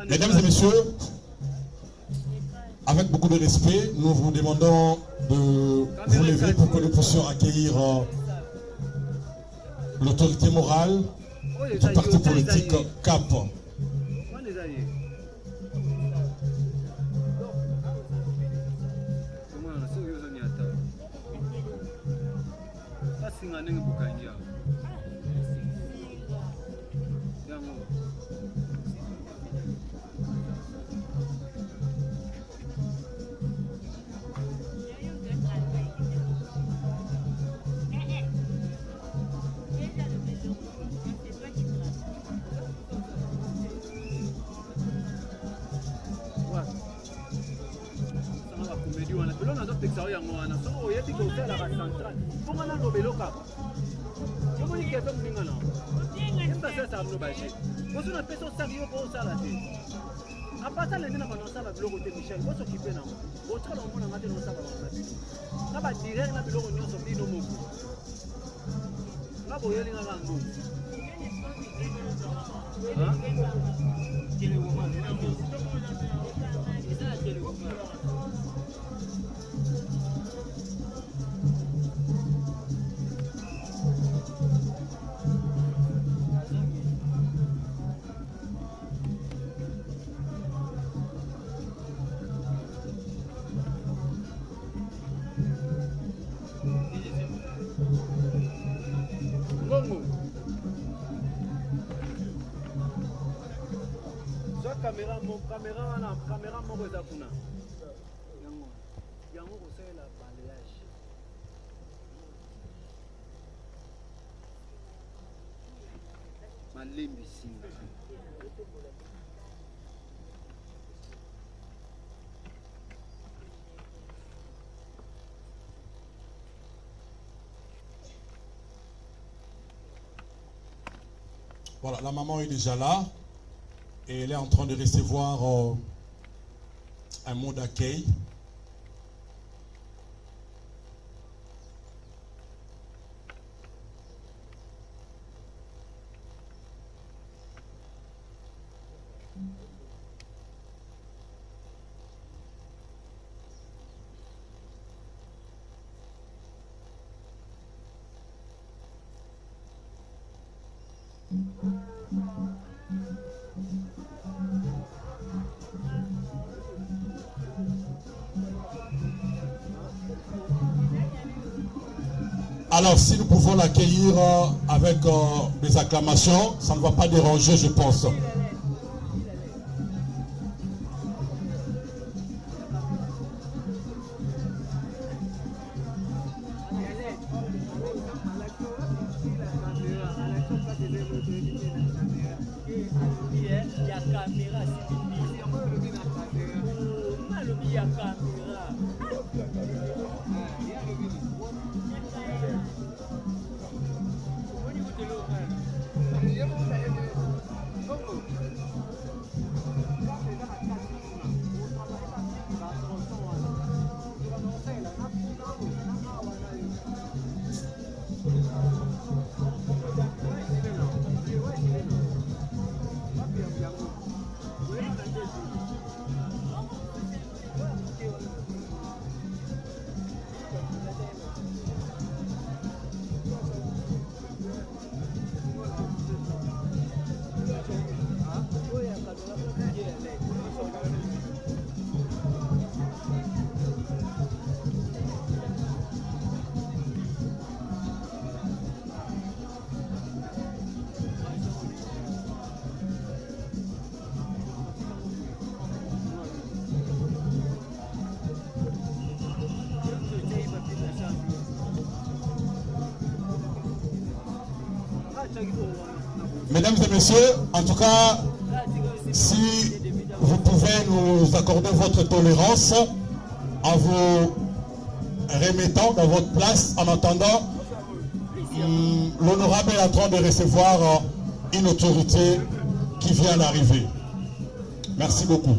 Mesdames et messieurs, avec beaucoup de respect, nous vous demandons de vous lever pour que nous puissions accueillir l'autorité morale du parti politique CAP. Caméra moko eza kuna yango kosalela balayage malembi singa Voilà, la maman est déjà là et elle est en train de recevoir un mot d'accueil. Alors, si nous pouvons l'accueillir avec des acclamations, ça ne va pas déranger, je pense. Mesdames et messieurs, en tout cas, si vous pouvez nous accorder votre tolérance en vous remettant dans votre place, en attendant, l'honorable est en train de recevoir une autorité qui vient d'arriver. Merci beaucoup.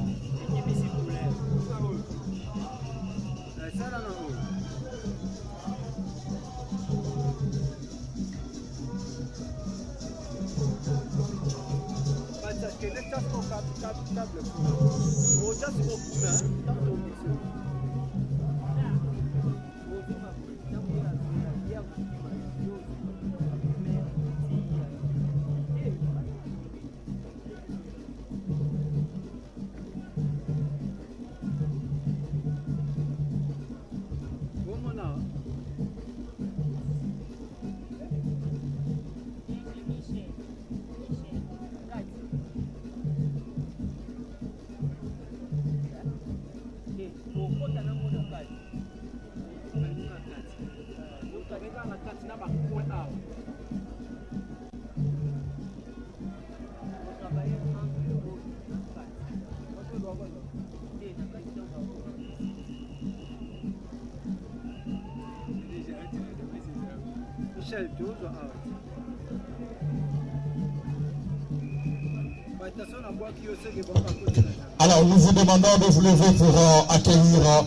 Alors, nous vous demandons de vous lever pour accueillir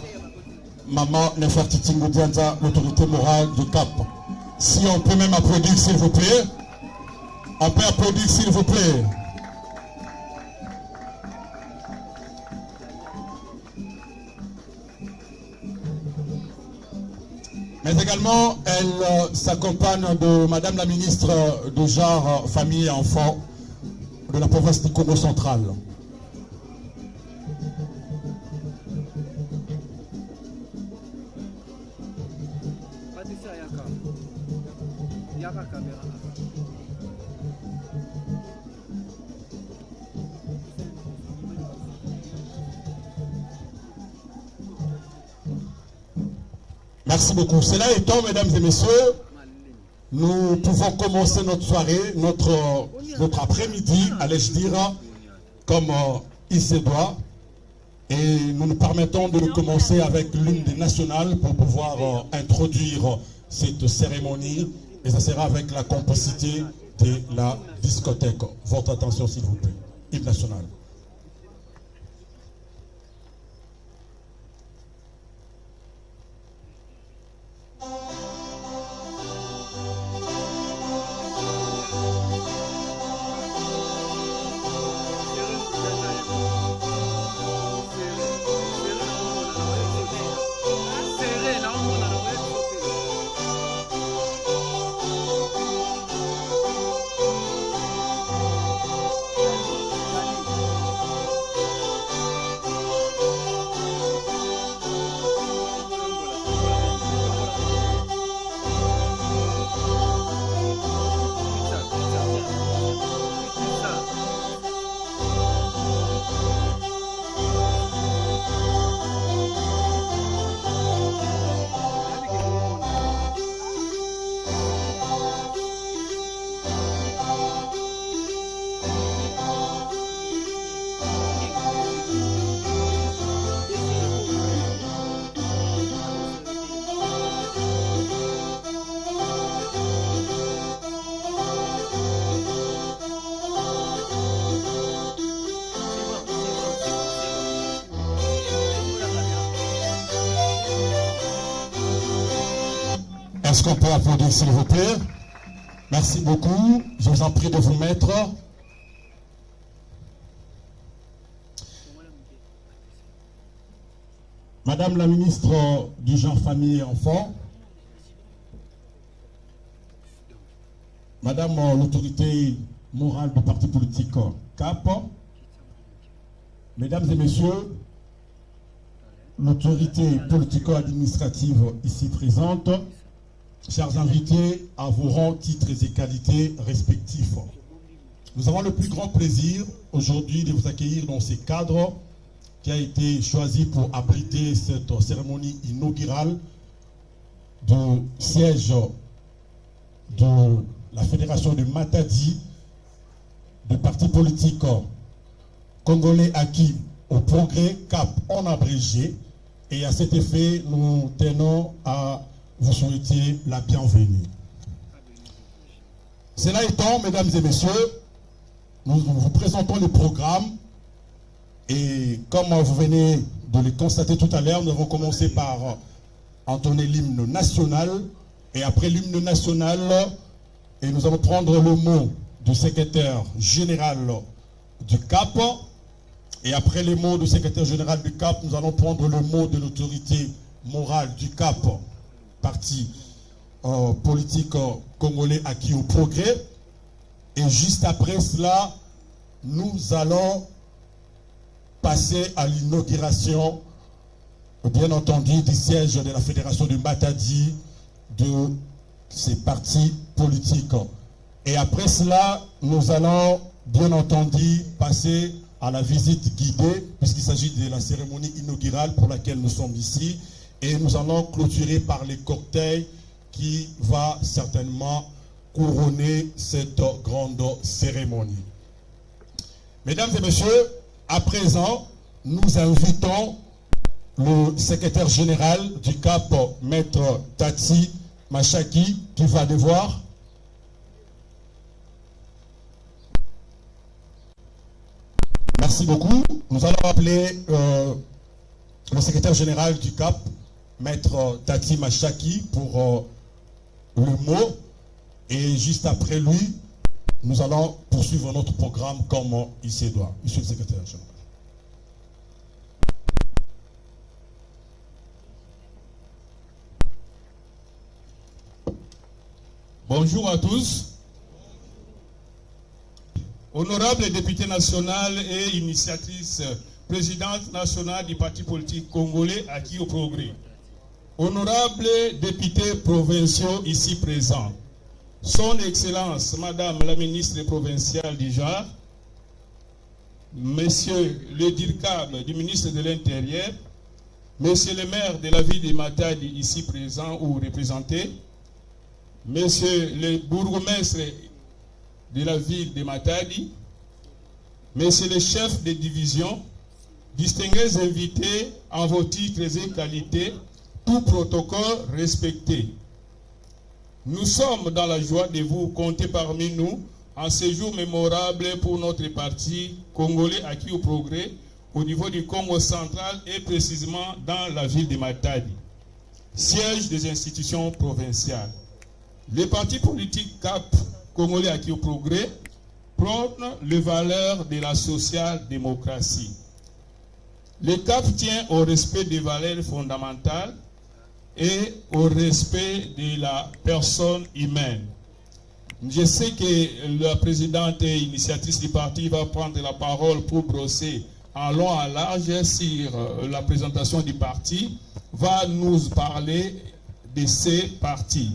Maman Nefertiti Ngoudianza, l'autorité morale du Cap. Si on peut même applaudir, s'il vous plaît. On peut applaudir, s'il vous plaît. Mais également, elle s'accompagne de Madame la ministre du Genre, Famille et Enfants de la province du Congo central. Merci beaucoup. Cela étant, mesdames et messieurs, nous pouvons commencer notre soirée, notre après-midi, allais-je dire, comme il se doit. Et nous nous permettons de commencer avec l'hymne national pour pouvoir introduire cette cérémonie. Et ça sera avec la complicité de la discothèque. Votre attention, s'il vous plaît. Hymne national. Est-ce qu'on peut applaudir, s'il vous plaît? Merci beaucoup. Je vous en prie de vous mettre. Madame la ministre du Genre, Famille et Enfants, Madame l'autorité morale du parti politique CAP, Mesdames et Messieurs, l'autorité politico-administrative ici présente, chers invités à vos rangs, titres et qualités respectifs. Nous avons le plus grand plaisir aujourd'hui de vous accueillir dans ce cadre qui a été choisi pour abriter cette cérémonie inaugurale du siège de la Fédération de Matadi, de parti politique congolais acquis au progrès, CAP en abrégé. Et à cet effet, nous tenons à vous souhaiter la bienvenue. Cela étant, mesdames et messieurs, nous vous présentons le programme. Et comme vous venez de le constater tout à l'heure, nous avons commencé par entonner l'hymne national. Et après l'hymne national, et nous allons prendre le mot du secrétaire général du CAP, Et après les mots du secrétaire général du CAP, nous allons prendre le mot de l'autorité morale du CAP, parti politique congolais acquis au progrès. Et juste après cela, nous allons passer à l'inauguration, bien entendu, du siège de la Fédération du Matadi, de ces partis politiques. Et après cela, nous allons, bien entendu, passer à la visite guidée, puisqu'il s'agit de la cérémonie inaugurale pour laquelle nous sommes ici. Et nous allons clôturer par les cocktails qui va certainement couronner cette grande cérémonie. Mesdames et messieurs, à présent, nous invitons le secrétaire général du CAP, Maître Tati Machaki, qui va devoir Merci beaucoup. Nous allons appeler le secrétaire général du CAP, Maître Tati Machaki, pour le mot. Et juste après lui, nous allons poursuivre notre programme comme il se doit. Monsieur le secrétaire général. Bonjour à tous. Honorable député national et initiatrice, présidente nationale du parti politique congolais acquis au progrès. Honorable députés provinciaux ici présents. Son Excellence, Madame la ministre provinciale du genre, Monsieur le DIRCAB du ministre de l'Intérieur, Monsieur le maire de la ville de Matadi ici présent ou représenté, Monsieur le bourgmestre de la ville de Matadi, Monsieur le chef de division, distingués invités en vos titres et qualités, tout protocole respecté. Nous sommes dans la joie de vous compter parmi nous en ce jour mémorable pour notre parti congolais acquis au progrès au niveau du Congo central et précisément dans la ville de Matadi, siège des institutions provinciales. Les partis politiques CAP congolais acquis au progrès prônent les valeurs de la social-démocratie. Le CAP tient au respect des valeurs fondamentales et au respect de la personne humaine. Je sais que la présidente et initiatrice du parti va prendre la parole pour brosser en long et en large sur la présentation du parti, va nous parler de ces partis.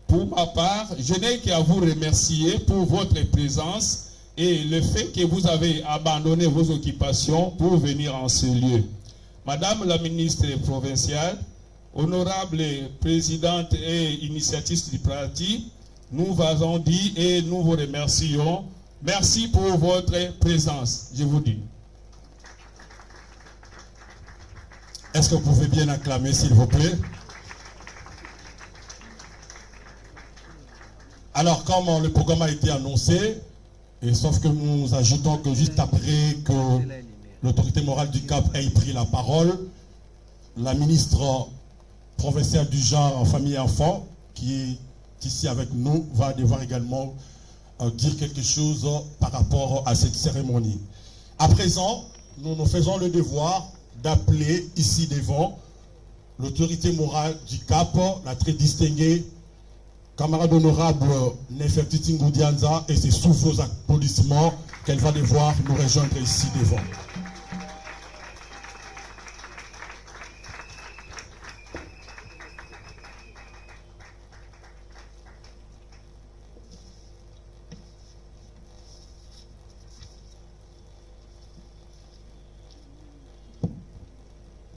Pour ma part, je n'ai qu'à vous remercier pour votre présence et le fait que vous avez abandonné vos occupations pour venir en ce lieu. Madame la ministre provinciale, honorable présidente et initiatrice du parti, nous vous avons dit et nous vous remercions. Merci pour votre présence, je vous dis. Est-ce que vous pouvez bien acclamer, s'il vous plaît? Alors, comme le programme a été annoncé, et sauf que nous ajoutons que juste après que l'autorité morale du CAP ait pris la parole, la ministre provinciale du genre, famille et enfants, qui est ici avec nous, va devoir également dire quelque chose par rapport à cette cérémonie. À présent, nous nous faisons le devoir d'appeler ici devant l'autorité morale du CAP, la très distinguée camarade honorable Nefertiti Ngoudianza, et c'est sous vos applaudissements qu'elle va devoir nous rejoindre ici devant.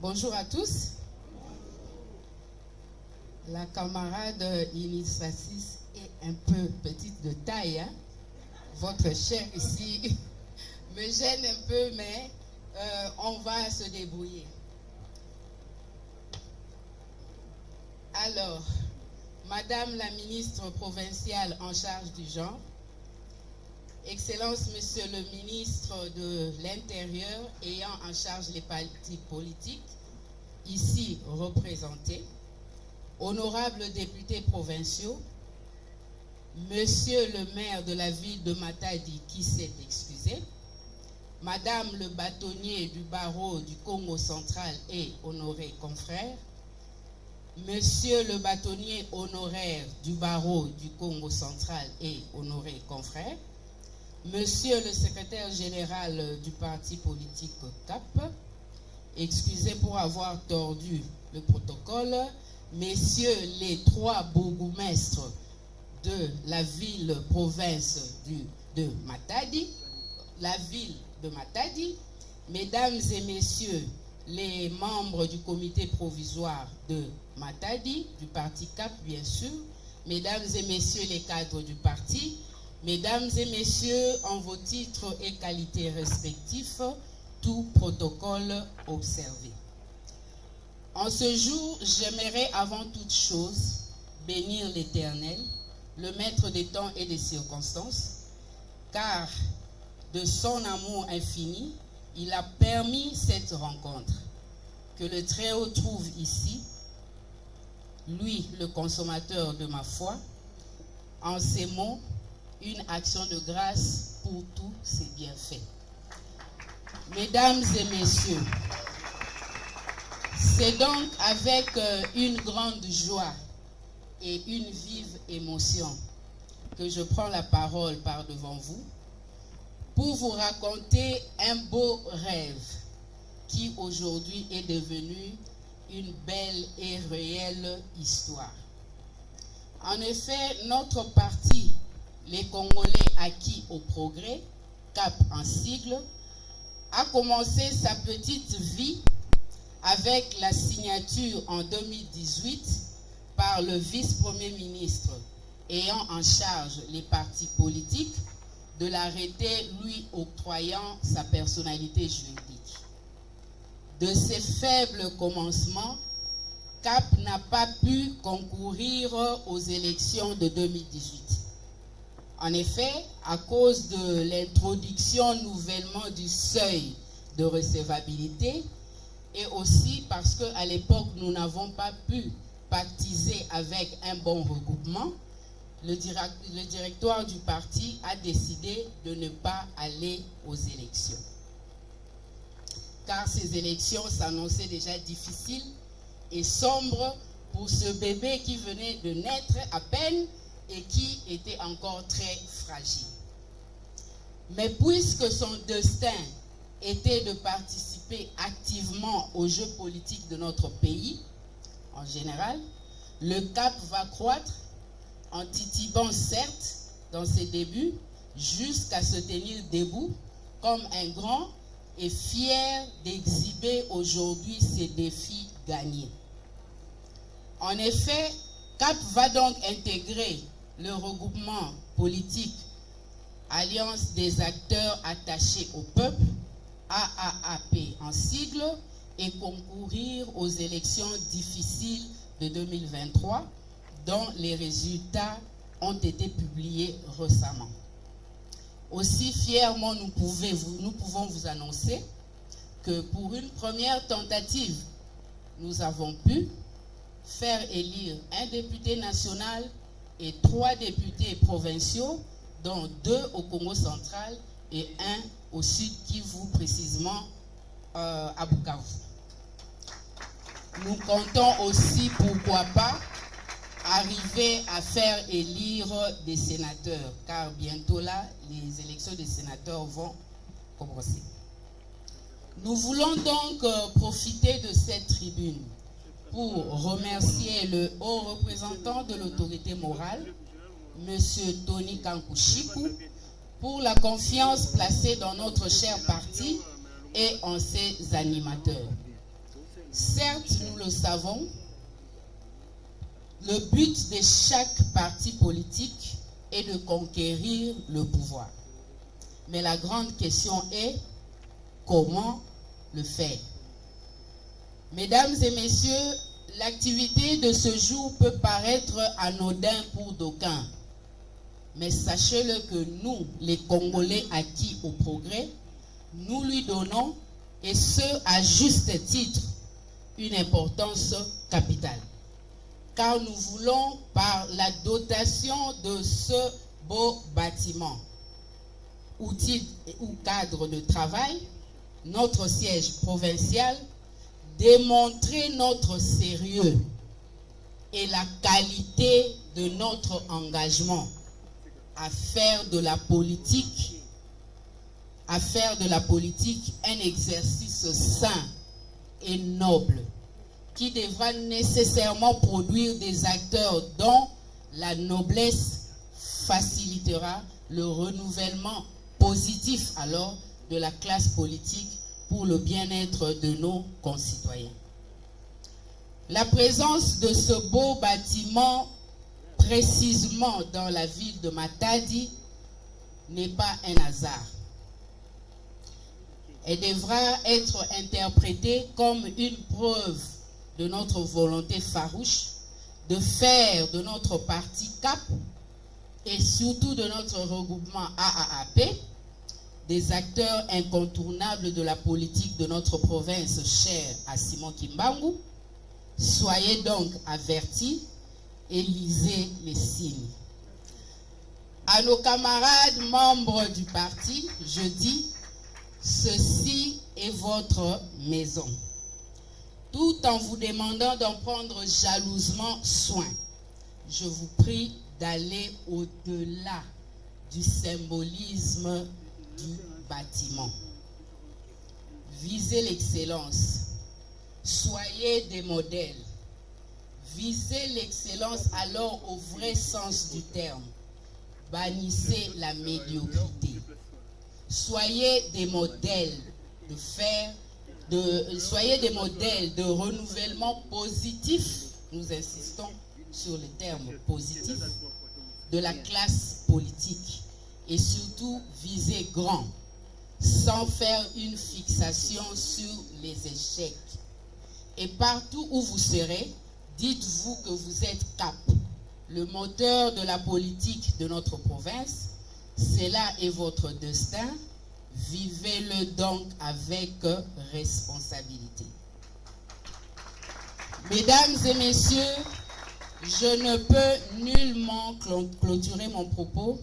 Bonjour à tous. La camarade initiatrice est un peu petite de taille, hein? Votre chair ici me gêne un peu, mais on va se débrouiller. Alors, Madame la ministre provinciale en charge du genre, Excellence Monsieur le ministre de l'Intérieur ayant en charge les partis politiques, ici représentés, honorables députés provinciaux, Monsieur le maire de la ville de Matadi qui s'est excusé, Madame le bâtonnier du barreau du Congo central et honoré confrère, Monsieur le bâtonnier honoraire du barreau du Congo central et honoré confrère, Monsieur le secrétaire général du parti politique CAP, excusez pour avoir tordu le protocole, Messieurs les 3 bourgmestres de la ville-province de Matadi, la ville de Matadi, Mesdames et Messieurs les membres du comité provisoire de Matadi, du parti CAP bien sûr, Mesdames et Messieurs les cadres du parti, Mesdames et Messieurs en vos titres et qualités respectifs, tout protocole observé. En ce jour, j'aimerais avant toute chose bénir l'Éternel, le maître des temps et des circonstances, car de son amour infini, il a permis cette rencontre. Que le Très-Haut trouve ici, lui, le consommateur de ma foi, en ces mots, une action de grâce pour tous ses bienfaits. Mesdames et messieurs, c'est donc avec une grande joie et une vive émotion que je prends la parole par devant vous pour vous raconter un beau rêve qui aujourd'hui est devenu une belle et réelle histoire. En effet, notre parti, les Congolais acquis au progrès, CAP en sigle, a commencé sa petite vie avec la signature en 2018 par le vice-premier ministre ayant en charge les partis politiques de l'arrêté lui octroyant sa personnalité juridique. De ses faibles commencements, CAP n'a pas pu concourir aux élections de 2018. En effet, à cause de l'introduction nouvellement du seuil de recevabilité et aussi parce qu'à l'époque, nous n'avons pas pu pactiser avec un bon regroupement, le directoire du parti a décidé de ne pas aller aux élections. Car ces élections s'annonçaient déjà difficiles et sombres pour ce bébé qui venait de naître à peine et qui était encore très fragile. Mais puisque son destin était de participer activement aux jeux politiques de notre pays, en général, le CAP va croître en titubant certes dans ses débuts, jusqu'à se tenir debout comme un grand et fier d'exhiber aujourd'hui ses défis gagnés. En effet, CAP va donc intégrer le regroupement politique Alliance des acteurs attachés au peuple, AAAP en sigle, et concourir aux élections difficiles de 2023, dont les résultats ont été publiés récemment. Aussi fièrement nous pouvons vous annoncer que pour une première tentative, nous avons pu faire élire un député national et 3 députés provinciaux, dont 2 au Congo central et 1 au Sud Kivu, précisément à Bukavu. Nous comptons aussi, pourquoi pas, arriver à faire élire des sénateurs, car bientôt là, les élections des sénateurs vont commencer. Nous voulons donc profiter de cette tribune pour remercier le haut représentant de l'autorité morale, M. Tony Kankushiku, pour la confiance placée dans notre cher parti et en ses animateurs. Certes, nous le savons, le but de chaque parti politique est de conquérir le pouvoir. Mais la grande question est comment le faire? Mesdames et messieurs, l'activité de ce jour peut paraître anodin pour d'aucuns. Mais sachez-le que nous, les Congolais acquis au progrès, nous lui donnons, et ce à juste titre, une importance capitale. Car nous voulons, par la dotation de ce beau bâtiment, outil ou cadre de travail, notre siège provincial, démontrer notre sérieux et la qualité de notre engagement à faire de la politique un exercice sain et noble qui devra nécessairement produire des acteurs dont la noblesse facilitera le renouvellement positif alors de la classe politique pour le bien-être de nos concitoyens. La présence de ce beau bâtiment précisément dans la ville de Matadi n'est pas un hasard. Elle devra être interprétée comme une preuve de notre volonté farouche de faire de notre parti CAP et surtout de notre regroupement AAAP des acteurs incontournables de la politique de notre province chère à Simon Kimbangu. Soyez donc avertis et lisez les signes. À nos camarades membres du parti, je dis, ceci est votre maison. Tout en vous demandant d'en prendre jalousement soin, je vous prie d'aller au-delà du symbolisme du bâtiment. Visez l'excellence. Soyez des modèles. Visez l'excellence alors au vrai sens du terme. Bannissez la médiocrité. Soyez des modèles soyez des modèles de renouvellement positif, nous insistons sur le terme positif, de la classe politique et surtout visez grand, sans faire une fixation sur les échecs. Et partout où vous serez, dites-vous que vous êtes CAP, le moteur de la politique de notre province. Cela est votre destin. Vivez-le donc avec responsabilité. Mesdames et messieurs, je ne peux nullement clôturer mon propos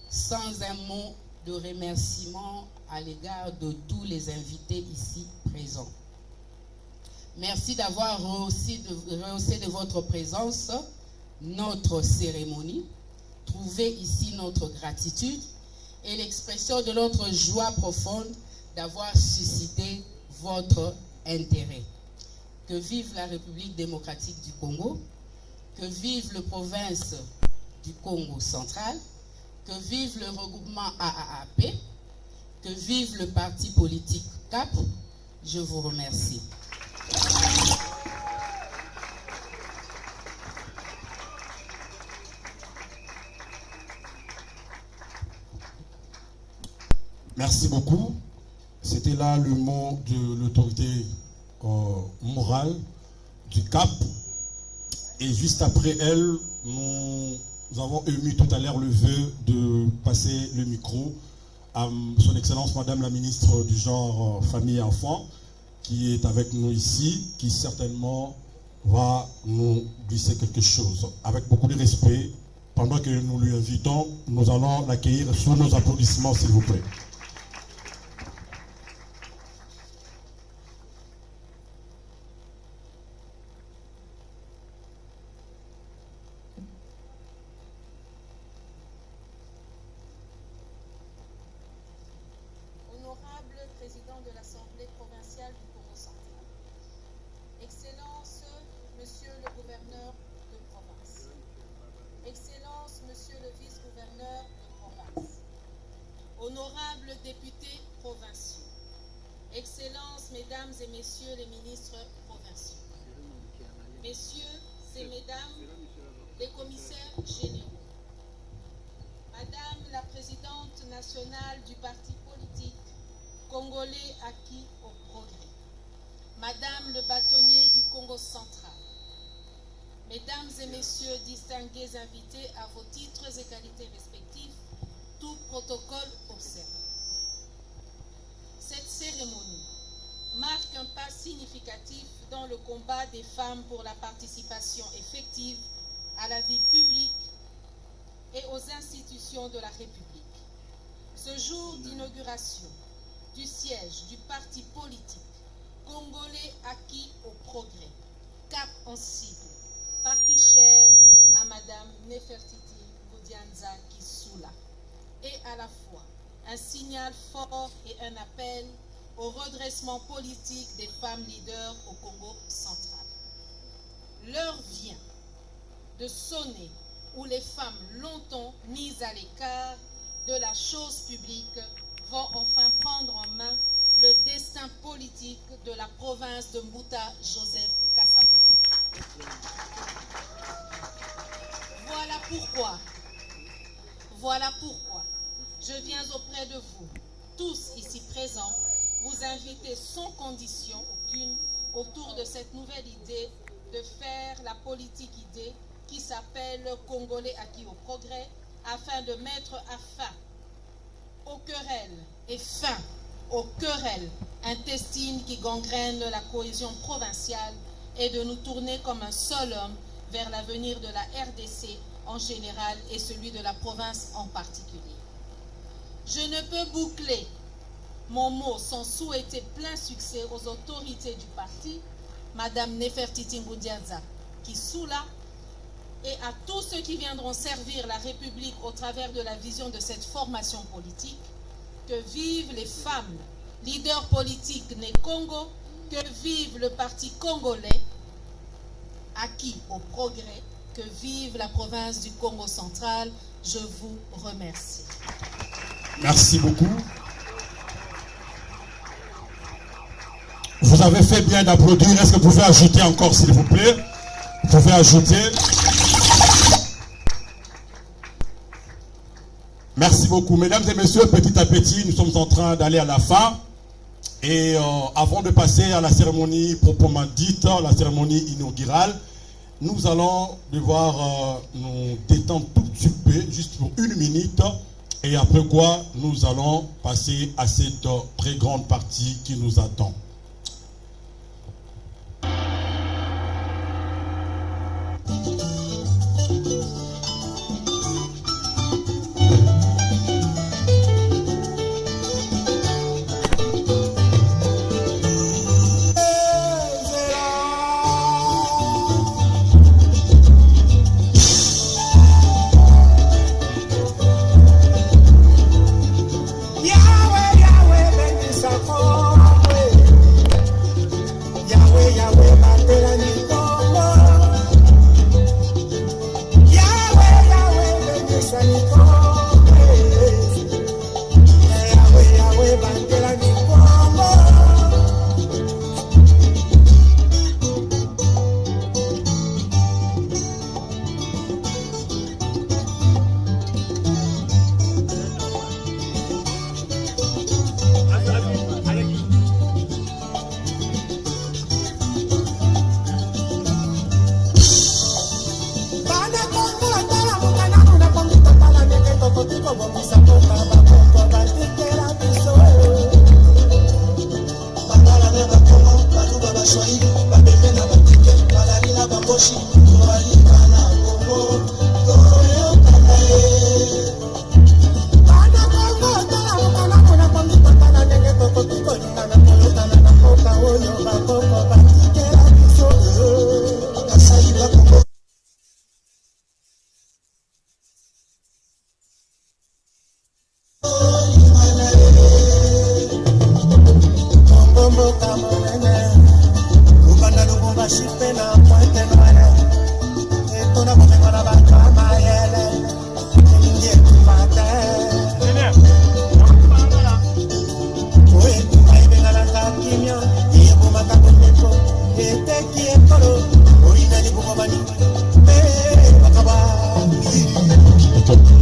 sans un mot de remerciement à l'égard de tous les invités ici présents. Merci d'avoir rehaussé de votre présence notre cérémonie. Trouvez ici notre gratitude et l'expression de notre joie profonde d'avoir suscité votre intérêt. Que vive la République démocratique du Congo, que vive la province du Congo central, que vive le regroupement AAAP, que vive le parti politique CAP. Je vous remercie. Merci beaucoup. C'était là le mot de l'autorité morale du CAP. Et juste après elle, nous avons émis tout à l'heure le vœu de passer le micro à son Excellence Madame la Ministre du Genre, Famille et Enfants, qui est avec nous ici, qui certainement va nous glisser quelque chose. Avec beaucoup de respect, pendant que nous lui invitons, nous allons l'accueillir sous nos applaudissements, s'il vous plaît. Président de l'Assemblée provinciale du Congo central. Excellence, Monsieur le gouverneur de province. Excellence, Monsieur le vice-gouverneur de province. Honorables députés provinciaux. Excellence, Mesdames et Messieurs les ministres provinciaux. Messieurs et Mesdames les commissaires généraux. Madame la présidente nationale du parti politique Congolais acquis au progrès. Madame le bâtonnier du Congo central. Mesdames et messieurs distingués invités à vos titres et qualités respectifs, tout protocole observé. Cette cérémonie marque un pas significatif dans le combat des femmes pour la participation effective à la vie publique et aux institutions de la République. Ce jour d'inauguration du siège du parti politique congolais acquis au progrès, cap en cible, parti cher à Madame Nefertiti Boudianza Kisula, est à la fois un signal fort et un appel au redressement politique des femmes leaders au Congo central. L'heure vient de sonner où les femmes longtemps mises à l'écart de la chose publique vont enfin prendre en main le destin politique de la province de Mbuta Joseph Kassabou. Voilà pourquoi je viens auprès de vous, tous ici présents, vous inviter sans condition aucune autour de cette nouvelle idée de faire la politique idée qui s'appelle Congolais acquis au progrès, afin de mettre fin aux querelles et fin aux querelles intestines qui gangrènent la cohésion provinciale et de nous tourner comme un seul homme vers l'avenir de la RDC en général et celui de la province en particulier. Je ne peux boucler mon mot sans souhaiter plein succès aux autorités du parti, Madame Nefertiti Boudianza Kisula, et à tous ceux qui viendront servir la République au travers de la vision de cette formation politique. Que vivent les femmes, leaders politiques nés Congo, que vive le parti congolais, acquis au progrès, que vive la province du Congo central. Je vous remercie. Merci beaucoup. Vous avez fait bien d'applaudir. Est-ce que vous pouvez ajouter encore, s'il vous plaît? Vous pouvez ajouter. Merci beaucoup. Mesdames et messieurs, petit à petit, nous sommes en train d'aller à la fin. Et avant de passer à la cérémonie proprement dite, la cérémonie inaugurale, nous allons devoir nous détendre tout de suite, juste pour 1 minute. Et après quoi, nous allons passer à cette très grande partie qui nous attend.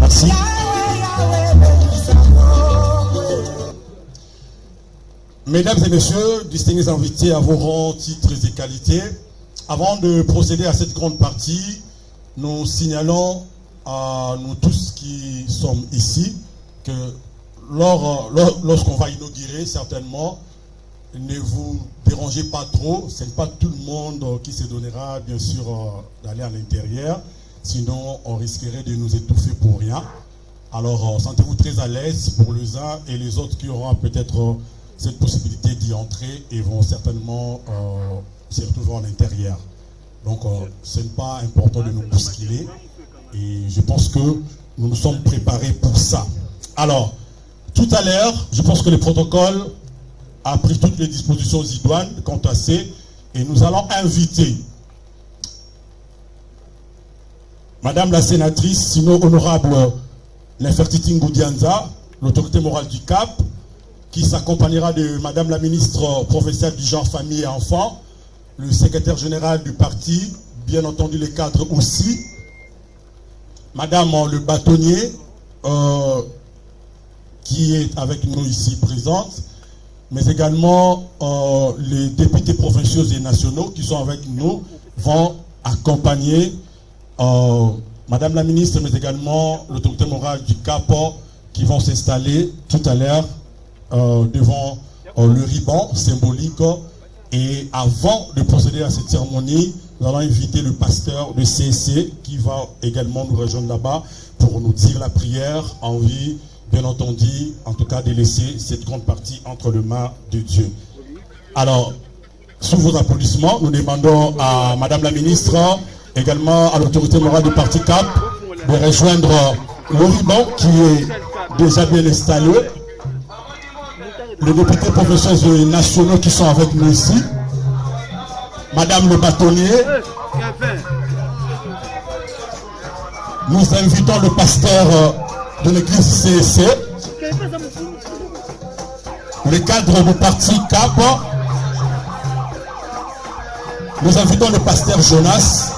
Merci. Mesdames et messieurs, distingués invités à vos rangs, titres et qualités, avant de procéder à cette grande partie, nous signalons à nous tous qui sommes ici que lorsqu'on va inaugurer, certainement, ne vous dérangez pas trop. Ce n'est pas tout le monde qui se donnera, bien sûr, d'aller à l'intérieur. Sinon, on risquerait de nous étouffer pour rien. Alors, sentez-vous très à l'aise pour les uns et les autres qui auront peut-être cette possibilité d'y entrer et vont certainement se retrouver en intérieur. Donc, ce n'est pas important de nous bousculer et je pense que nous nous sommes préparés pour ça. Alors, tout à l'heure, je pense que le protocole a pris toutes les dispositions idoines quant à ça et nous allons inviter Madame la sénatrice, sinon honorable Nefertiti Ngoudianza, l'autorité morale du Cap, qui s'accompagnera de Madame la ministre provinciale du genre, famille et enfants, le secrétaire général du parti, bien entendu les cadres aussi, Madame le bâtonnier, qui est avec nous ici présente, mais également les députés provinciaux et nationaux qui sont avec nous vont accompagner Madame la ministre, mais également l'autorité morale du Cap qui vont s'installer tout à l'heure devant le ruban symbolique. Et avant de procéder à cette cérémonie, nous allons inviter le pasteur de CSC qui va également nous rejoindre là-bas pour nous dire la prière en vue, bien entendu, en tout cas de laisser cette grande partie entre les mains de Dieu. Alors, sous vos applaudissements, nous demandons à Madame la ministre, également à l'autorité morale du parti CAP, de rejoindre le ruban qui est déjà bien installé, les députés provinciaux et nationaux qui sont avec nous ici, Madame le bâtonnier. Nous invitons le pasteur de l'église CSC, le cadre du parti CAP. Nous invitons le pasteur Jonas.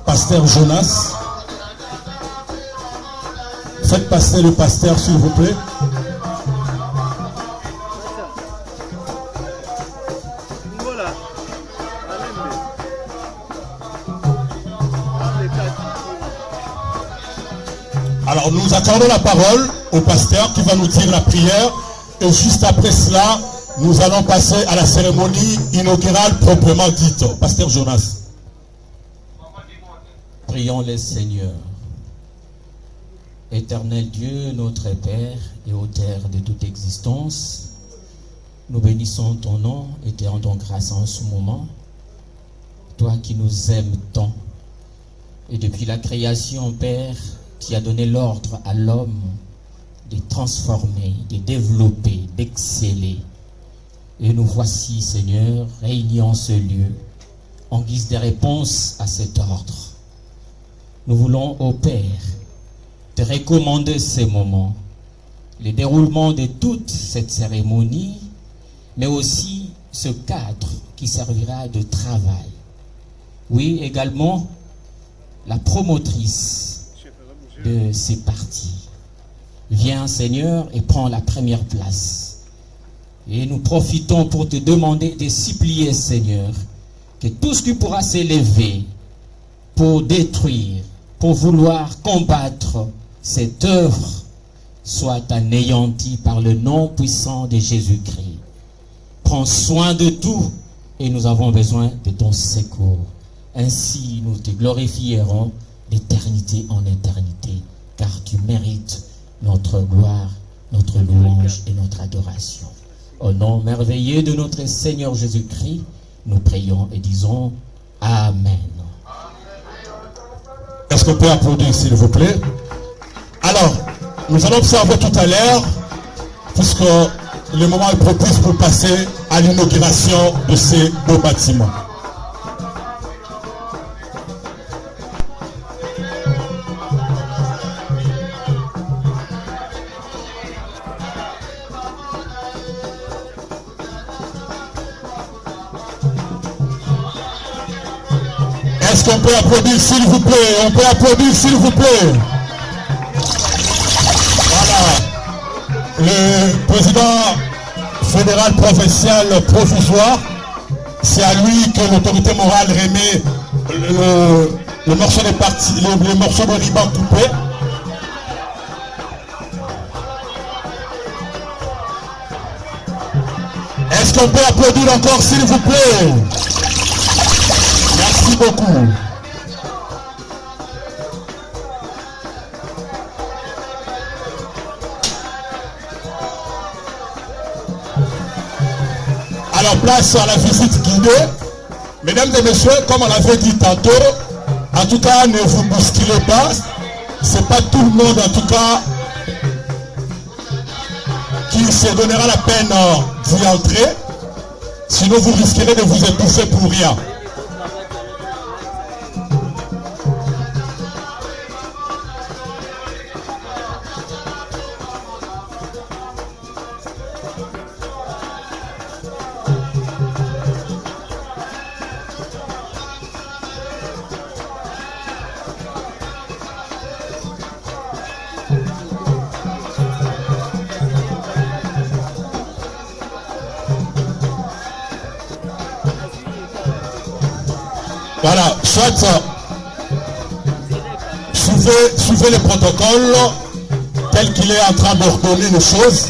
Pasteur Jonas. Faites passer le pasteur, s'il vous plaît. Alors nous accordons la parole au pasteur qui va nous dire la prière et juste après cela, nous allons passer à la cérémonie inaugurale proprement dite. Pasteur Jonas. Prions le Seigneur. Éternel Dieu, notre Père et auteur de toute existence, nous bénissons ton nom et te rendons grâce en ce moment. Toi qui nous aimes tant. Et depuis la création, Père, tu as donné l'ordre à l'homme de transformer, de développer, d'exceller. Et nous voici, Seigneur, réunis en ce lieu, en guise de réponse à cet ordre. Nous voulons, ô Père, te recommander ces moments, le déroulement de toute cette cérémonie, mais aussi ce cadre qui servira de travail. Oui, également, la promotrice de ces partis. Viens, Seigneur, et prends la première place. Et nous profitons pour te demander de supplier, Seigneur, que tout ce qui pourra s'élever pour détruire, pour vouloir combattre cette œuvre, soit anéanti par le nom puissant de Jésus-Christ. Prends soin de tout et nous avons besoin de ton secours. Ainsi nous te glorifierons d'éternité en éternité, car tu mérites notre gloire, notre louange et notre adoration. Au nom merveilleux de notre Seigneur Jésus-Christ, nous prions et disons Amen. Est-ce qu'on peut applaudir, s'il vous plaît? Alors, nous allons observer tout à l'heure, puisque le moment est propice pour passer à l'inauguration de ces beaux bâtiments. Est-ce qu'on peut applaudir, s'il vous plaît? On peut applaudir, s'il vous plaît. Voilà. Le président fédéral provincial provisoire, c'est à lui que l'autorité morale remet le morceau de parti, le morceau de ruban coupé. Est-ce qu'on peut applaudir encore, s'il vous plaît? Merci beaucoup. Alors, place à la visite guidée. Mesdames et messieurs, comme on l'avait dit tantôt, en tout cas, ne vous bousculez pas. C'est pas tout le monde, en tout cas, qui se donnera la peine d'y entrer. Sinon, vous risquerez de vous étouffer pour rien. Voilà, soit suivez le protocole tel qu'il est en train d'ordonner les choses.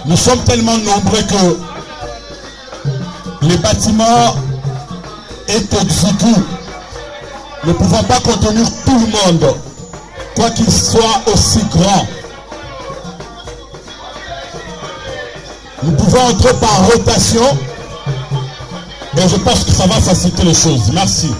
Nous sommes tellement nombreux que les bâtiments est exigu. Ne pouvant pas contenir tout le monde, quoi qu'il soit aussi grand. Nous pouvons entrer par rotation et je pense que ça va faciliter les choses. Merci.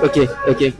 Ok, ok.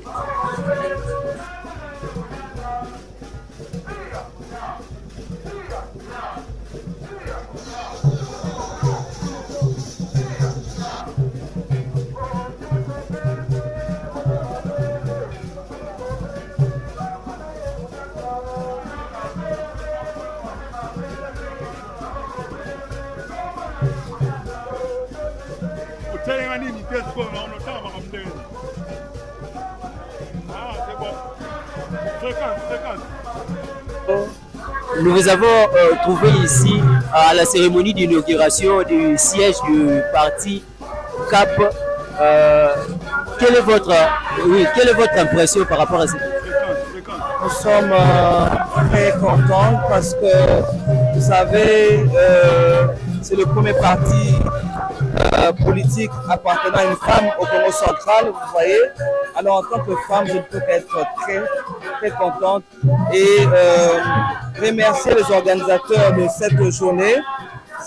Nous vous avons trouvé ici à la cérémonie d'inauguration du siège du parti CAP. Quelle est votre impression par rapport à cette... Nous sommes très contents parce que, vous savez, c'est le premier parti politique appartenant à une femme au Congo central, vous voyez. Alors en tant que femme, je ne peux qu'être très, très contente et remercier les organisateurs de cette journée.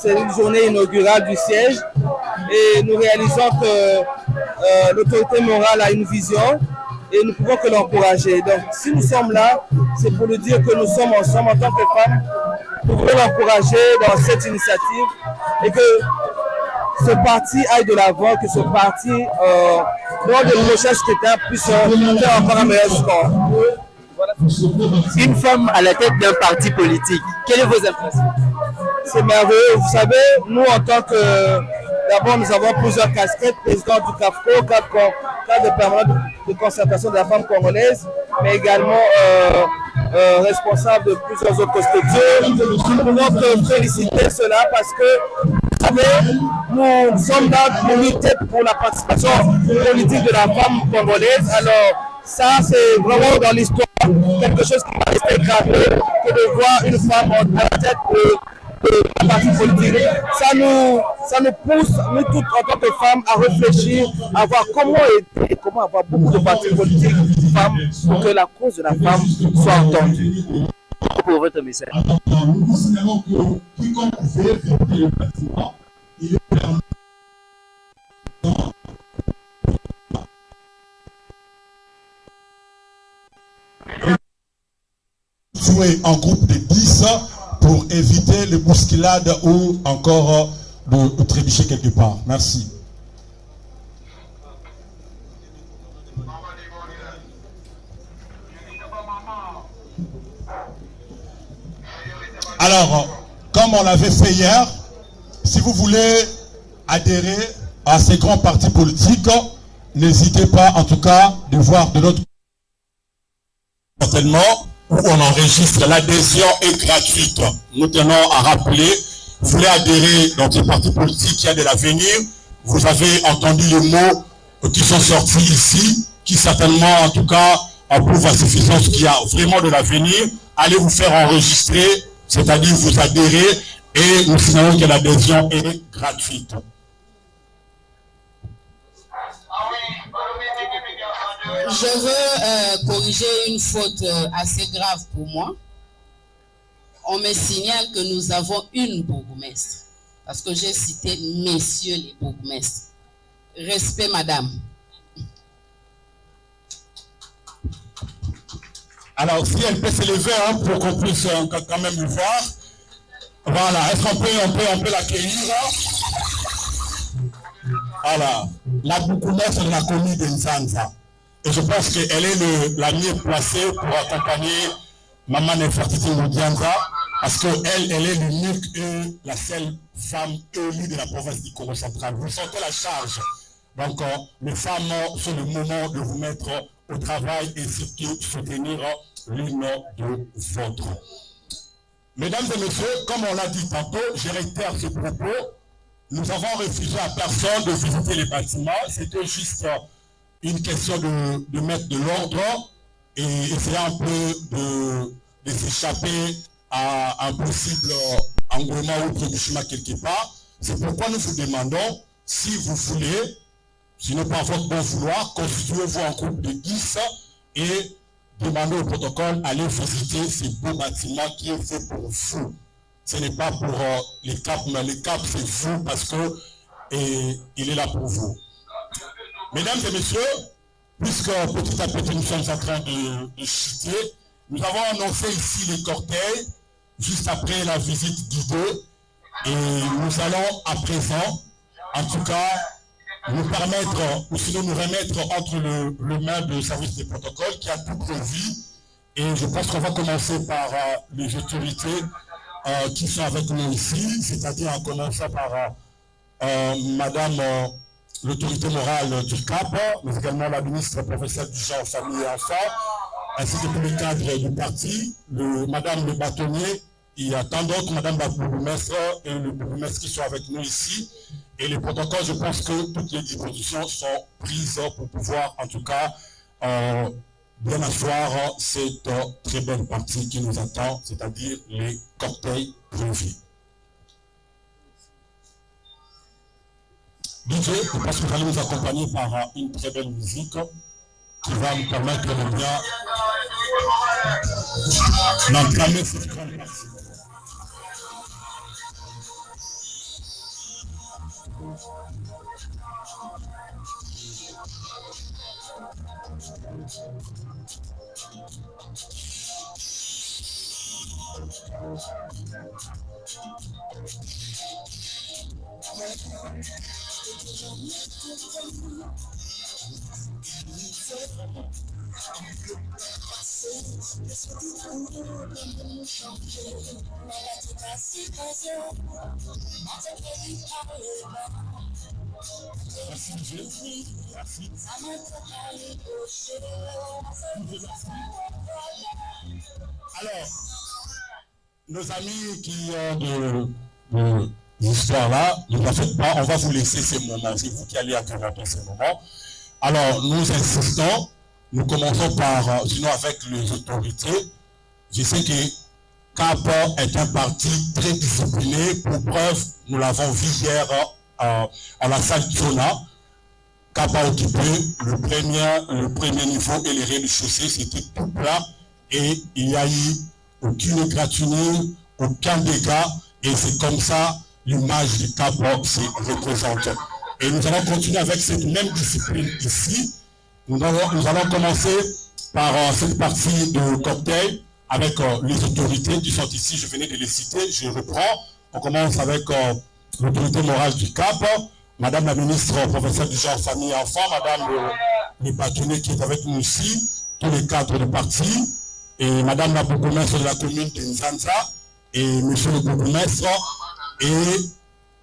C'est une journée inaugurale du siège et nous réalisons que l'autorité morale a une vision et nous ne pouvons que l'encourager. Donc si nous sommes là, c'est pour lui dire que nous sommes ensemble en tant que femmes. Nous voulons l'encourager dans cette initiative et que ce parti aille de l'avant, que ce parti, lors des prochains scrutins, puisse faire encore un meilleur score. Voilà. Une femme à la tête d'un parti politique, quelles sont vos impressions? C'est merveilleux. Vous savez, nous en tant que... D'abord, nous avons plusieurs casquettes, président du CAFCO, cadre permanent de concertation de la femme congolaise, mais également responsable de plusieurs autres structures. Nous pouvons féliciter cela parce que, vous savez, nous sommes là pour lutter pour la participation politique de la femme congolaise. Alors, ça, c'est vraiment dans l'histoire quelque chose qui va rester gravé que de voir une femme à la tête de la partie politique. Ça nous pousse, nous toutes en tant que femmes, à réfléchir, à voir comment aider, comment avoir beaucoup de partis politiques femmes pour que la cause de la femme soit entendue. Pour votre message. Nous considérons que quiconque veut éviter le bâtiment, il est permis. Jouer en groupe de 10 pour éviter les bousculades ou encore de trébucher quelque part. Merci. Alors, comme on l'avait fait hier, si vous voulez adhérer à ces grands partis politiques, n'hésitez pas en tout cas de voir de notre certainement où on enregistre. L'adhésion est gratuite. Nous tenons à rappeler, vous voulez adhérer dans ces partis politiques qui a de l'avenir, vous avez entendu les mots qui sont sortis ici, qui certainement en tout cas prouvent à suffisance qu'il y a vraiment de l'avenir. Allez vous faire enregistrer, c'est-à-dire vous adhérer, et nous signalons que l'adhésion est gratuite. Je veux corriger une faute assez grave pour moi. On me signale que nous avons une bourgmestre, parce que j'ai cité messieurs les bourgmestres. Respect, madame. Alors, si elle peut se lever pour qu'on puisse quand même le voir. Voilà, est-ce qu'on peut l'accueillir? Voilà, la bourgmestre de la commune de Nzanza. Et je pense qu'elle est la mieux placée pour accompagner Maman Nefertiti Modianza, parce qu'elle est l'unique et la seule femme élue de la province du Congo central. Vous sentez la charge. Donc, les femmes, c'est le moment de vous mettre au travail et surtout soutenir l'une de vôtres. Mesdames et messieurs, comme on l'a dit tantôt, je réitère ce propos. Nous avons refusé à personne de visiter les bâtiments. C'était juste une question de mettre de l'ordre et essayer un peu de s'échapper à un possible engouement ou trébuchement quelque part. C'est pourquoi nous vous demandons, si vous voulez, sinon par votre bon vouloir, constituez-vous en groupe de 10 et demander au protocole d'aller visiter ces beaux bâtiments qui est fait pour vous. Ce n'est pas pour les CAP, mais les CAP c'est vous parce que il est là pour vous. Mesdames et messieurs, puisque petit à petit nous sommes en train de chuter, nous avons annoncé ici les cortèges juste après la visite guidée et nous allons à présent, en tout cas, nous permettre, ou sinon nous remettre entre le main de service des protocoles qui a tout prévu. Et je pense qu'on va commencer par les autorités qui sont avec nous ici, c'est-à-dire en commençant par Madame l'autorité morale du CAP, mais également la ministre professeure du genre, famille et enfants, ainsi que tous les cadres du parti, Madame le bâtonnier, il y a tant d'autres, Madame la bourgmestre et le bourgmestre qui sont avec nous ici. Et les protocoles, je pense que toutes les dispositions sont prises pour pouvoir, en tout cas, bien asseoir cette très belle partie qui nous attend, c'est-à-dire les cortèges privés. DJ, je pense que vous allez nous accompagner par une très belle musique qui va nous permettre de bien entamer cette grande partie. Alors, nos amis qui ont de l'histoire là, ne vous faites pas, on va vous laisser ces moments, c'est vous qui allez interrompre ces moments. Alors, nous insistons, nous commençons par, sinon avec les autorités. Je sais que CAP est un parti très discipliné, pour preuve, nous l'avons vu hier à la salle Zona. CAP a occupé le premier niveau et les rez-de-chaussée, c'était tout plat et il n'y a eu aucune égratignure, aucun dégât et c'est comme ça l'image du CAP se représente. Et nous allons continuer avec cette même discipline ici. Nous allons commencer par cette partie de cocktail avec les autorités qui sont ici. Je venais de les citer, je reprends. On commence avec l'autorité morale du CAP, Madame la ministre professeure du genre, famille et enfants, Madame le bâtonnier qui est avec nous ici, tous les cadres de parti, et Madame la bourgmestre de la commune de Nzanza, et Monsieur le bourgmestre, et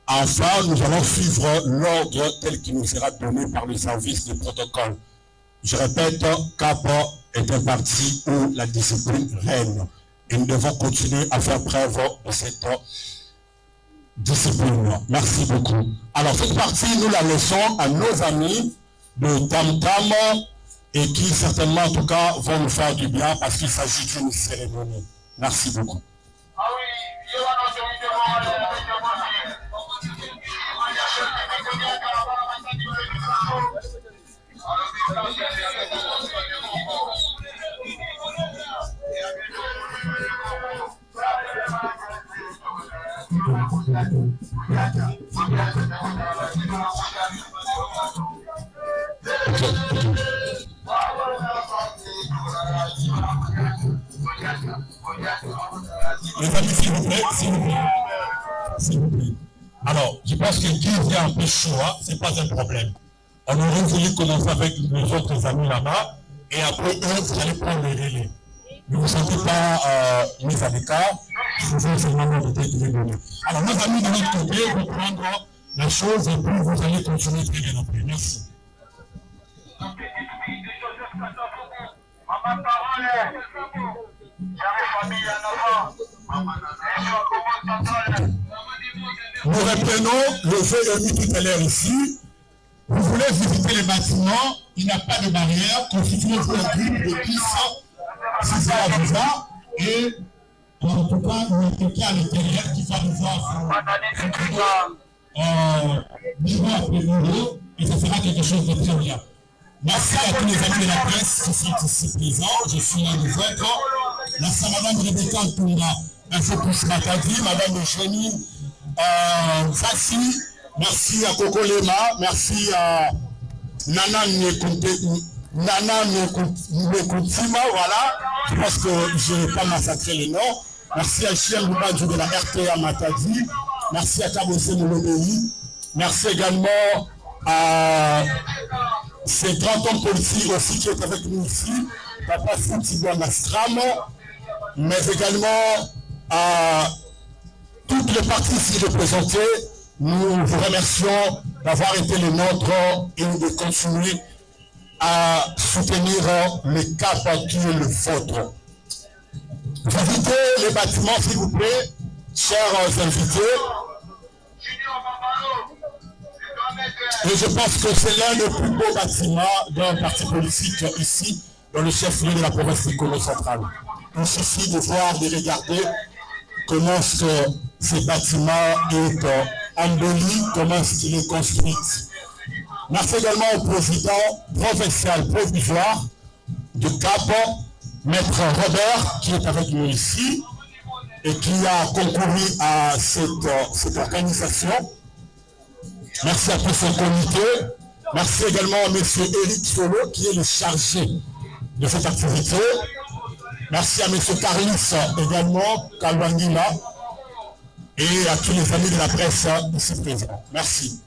enfin, nous allons suivre l'ordre tel qu'il nous sera donné par le service de protocole. Je répète, CAP est un parti où la discipline règne. Et nous devons continuer à faire preuve de cette discipline. Merci beaucoup. Alors, cette partie, nous la laissons à nos amis de Tam Tam et qui certainement, en tout cas, vont nous faire du bien parce qu'il s'agit d'une cérémonie. Merci beaucoup. Les amis, s'il vous plaît, s'il vous plaît. Alors, je pense que qui vient un peu chaud, hein, c'est pas un problème. On aurait voulu commencer avec les autres amis là-bas, et après eux, vous allez prendre les relais. Ne vous sentez pas mis à l'écart, c'est le moment de donner. Alors, nos amis de notre côté vont prendre la chose, et puis vous allez continuer très bien après. Merci. Nous reprenons le jeu émis tout à l'heure ici. Vous voulez visiter les bâtiments, il n'y a pas de barrière, constituez-vous un groupe de 10, si cela vous va, et en tout cas, il y a quelqu'un à l'intérieur qui va nous voir niveau après niveau, et ça sera quelque chose de très bien. Merci à tous les amis de la presse qui sont ici présents. Je suis l'un des autres. Merci à Madame Rebecca Ntumba, Info Plus Matadi, Madame Eugénie Fassi, merci à Coco Lema, merci à Nana Nekutima, voilà. Je pense que je n'ai pas massacré les noms. Merci à Chien Boubadjou de la RTA Matadi. Merci à Kabose Moulobéi. Merci également à ces grands hommes politiques aussi qui est avec nous ici. Papa Foutibouan Mastram, mais également à toutes les parties ici représentées. Nous vous remercions d'avoir été les nôtres et de continuer à soutenir le cap qui est le vôtre. Visitez les bâtiments, s'il vous plaît, chers invités. Et je pense que c'est l'un des plus beaux bâtiments d'un parti politique ici, dans le chef-lieu de la province du Congo central. Il suffit de voir, de regarder comment ce bâtiment est embelli, comment il est construit. Merci également au président provincial provisoire du Cap, Maître Robert, qui est avec nous ici et qui a concouru à cette organisation. Merci à tout son comité. Merci également à M. Eric Solo, qui est le chargé de cette activité. Merci à M. Carlis également, Kalwangila, et à tous les amis de la presse ici présents. Merci.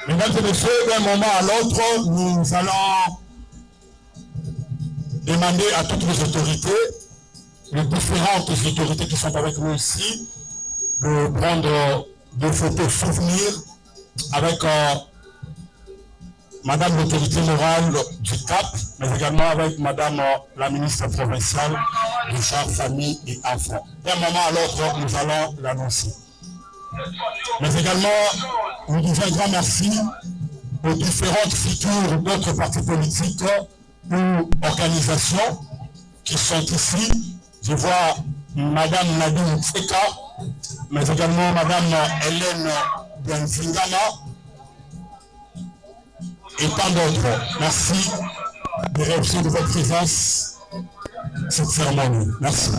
Mesdames et messieurs, d'un moment à l'autre, nous allons demander à toutes les autorités, les différentes autorités qui sont avec nous ici, de prendre des photos souvenirs avec Madame l'autorité morale du Cap, mais également avec Madame la ministre provinciale du genre, famille et enfants. D'un moment à l'autre, nous allons l'annoncer. Mais également, nous disons un grand merci aux différentes figures d'autres partis politiques ou organisations qui sont ici. Je vois Madame Nadine Tseka, mais également Madame Hélène Benzingama et tant d'autres. Merci de réussir de votre présence cette cérémonie. Merci.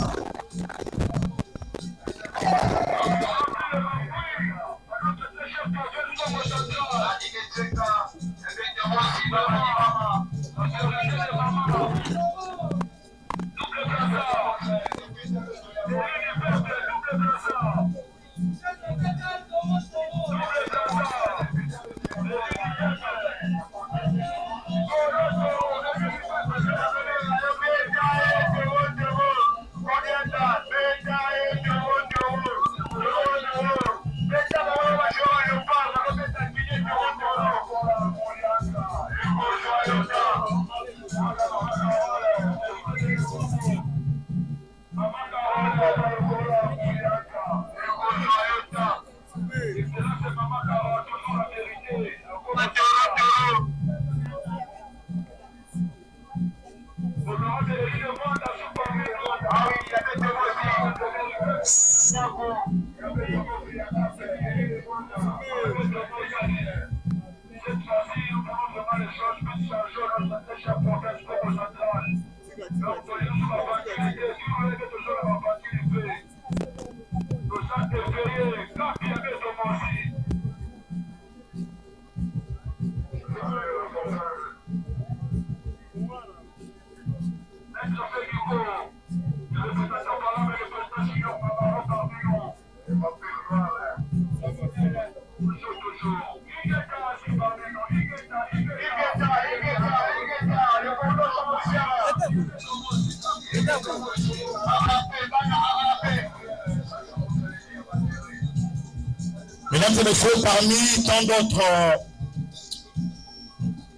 Mesdames et messieurs, parmi tant d'autres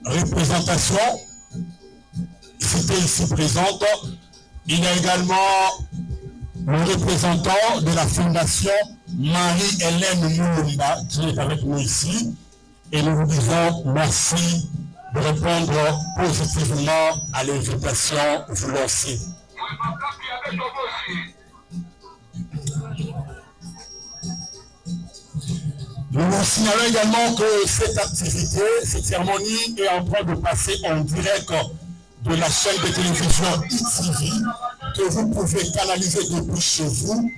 représentations citées ici présentes, il y a également le représentant de la Fondation Marie-Hélène Moulumba qui est avec nous ici et nous vous disons merci de répondre positivement à l'invitation vous lancée. Nous vous signalons également que cette activité, cette cérémonie est en train de passer en direct de la chaîne de télévision ITV que vous pouvez canaliser depuis chez vous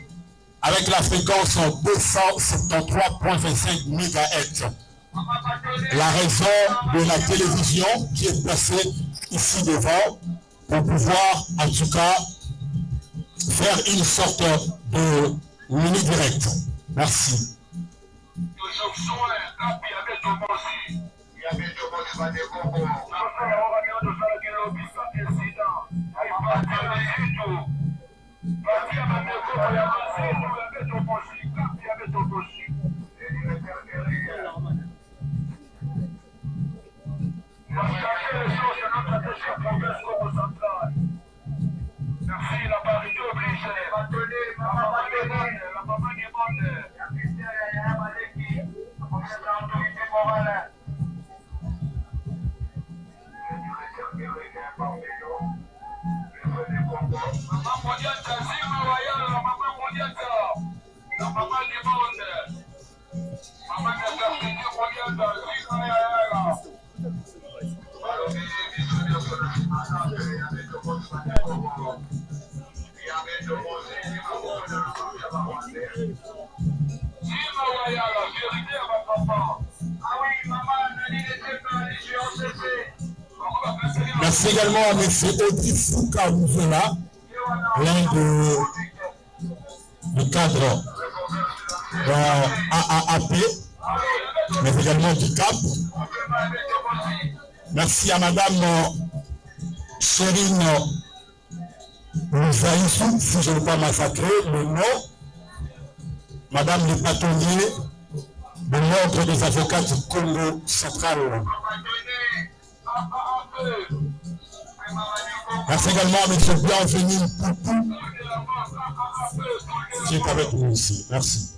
avec la fréquence 273.25 MHz. La raison de la télévision qui est placée ici devant pour pouvoir en tout cas faire une sorte de mini-direct. Merci. Merci, la parité obligée. La maman qui Merci également à M. Odi Fouka Mouzela, l'un des cadres de AAP, mais également du CAP. Merci à Madame Chérine Mouzaïsou, si je ne veux pas massacrer le nom, Madame le bâtonnier de l'ordre des avocats du Congo central. Merci également à M. Bienvenu Poupou qui est avec nous ici. Merci.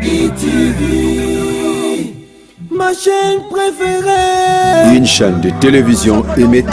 ITV, ma chaîne préférée. Une chaîne de télévision émettant